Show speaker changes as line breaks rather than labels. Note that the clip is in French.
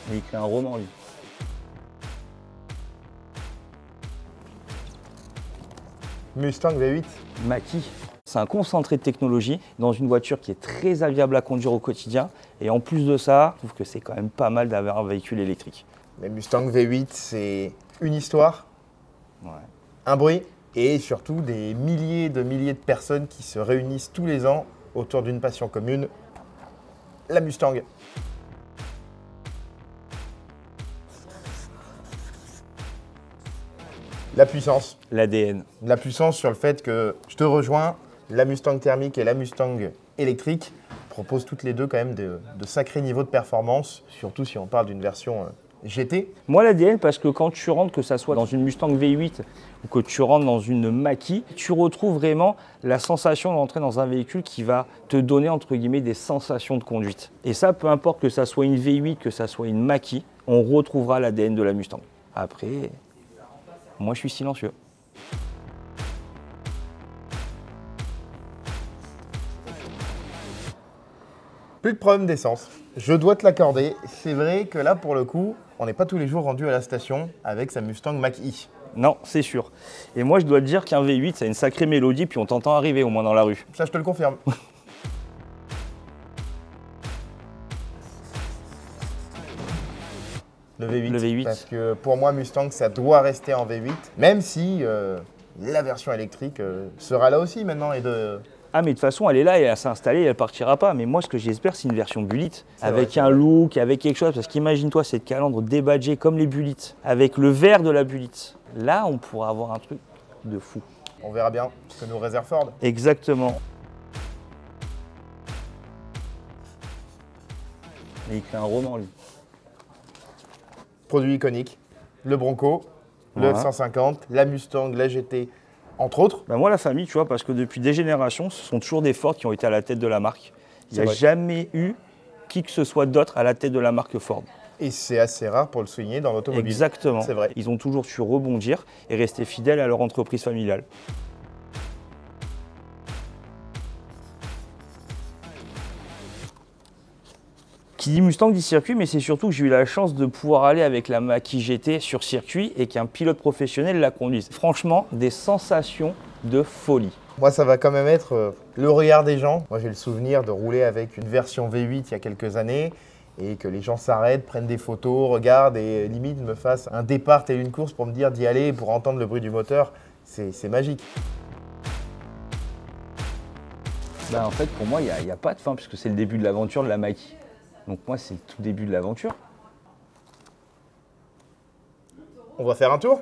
Il écrit un roman, lui.
Mustang V8.
Mach-E. C'est un concentré de technologie dans une voiture qui est très agréable à conduire au quotidien. Et en plus de ça, je trouve que c'est quand même pas mal d'avoir un véhicule électrique.
Mais Mustang V8, c'est une histoire,
Ouais.
un bruit et surtout des milliers de personnes qui se réunissent tous les ans autour d'une passion commune, la Mustang. La puissance.
L'ADN.
La puissance sur le fait que je te rejoins, la Mustang thermique et la Mustang électrique proposent toutes les deux quand même de sacrés niveaux de performance, surtout si on parle d'une version GT.
Moi, l'ADN, parce que quand tu rentres, que ça soit dans une Mustang V8 ou que tu rentres dans une Mach-E, tu retrouves vraiment la sensation d'entrer dans un véhicule qui va te donner, entre guillemets, des sensations de conduite. Et ça, peu importe que ça soit une V8, que ça soit une Mach-E, on retrouvera l'ADN de la Mustang. Après, moi, je suis silencieux.
Plus de problème d'essence. Je dois te l'accorder. C'est vrai que là, pour le coup, on n'est pas tous les jours rendu à la station avec sa Mustang Mach-E.
Non, c'est sûr. Et moi, je dois te dire qu'un V8, ça a une sacrée mélodie, puis on t'entend arriver au moins dans la rue.
Ça, je te le confirme. Le V8.
Le V8.
Parce que pour moi, Mustang, ça doit rester en V8, même si la version électrique sera là aussi maintenant et de...
Ah, mais de toute façon, elle est là et elle s'est installée et elle partira pas. Mais moi, ce que j'espère, c'est une version Bullitt, avec
vrai,
un look, avec quelque chose. Parce qu'imagine-toi cette calandre débadgée comme les Bullitt, avec le verre de la Bullitt. Là, on pourra avoir un truc de fou.
On verra bien ce que nous réserve Ford.
Exactement. Il écrit un roman, lui.
Produits iconiques, le Bronco, le
Ouais.
F-150, la Mustang, la GT, entre autres.
Ben moi, la famille, tu vois, parce que depuis des générations, ce sont toujours des Ford qui ont été à la tête de la marque. Il n'y a
vrai.
jamais eu qui que ce soit d'autre à la tête de la marque Ford.
Et c'est assez rare pour le souligner dans l'automobile.
Exactement.
C'est vrai.
Ils ont toujours su rebondir et rester fidèles à leur entreprise familiale. Qui dit Mustang dit circuit, mais c'est surtout que j'ai eu la chance de pouvoir aller avec la Mach-E GT sur circuit et qu'un pilote professionnel la conduise. Franchement, des sensations de folie.
Moi, ça va quand même être le regard des gens. Moi, j'ai le souvenir de rouler avec une version V8 il y a quelques années et que les gens s'arrêtent, prennent des photos, regardent et limite me fassent un départ tel une course pour me dire d'y aller, pour entendre le bruit du moteur. C'est magique.
Ben, en fait, pour moi, il n'y a pas de fin, puisque c'est le début de l'aventure de la Mach-E. Donc moi, c'est le tout début de l'aventure.
On va faire un tour ?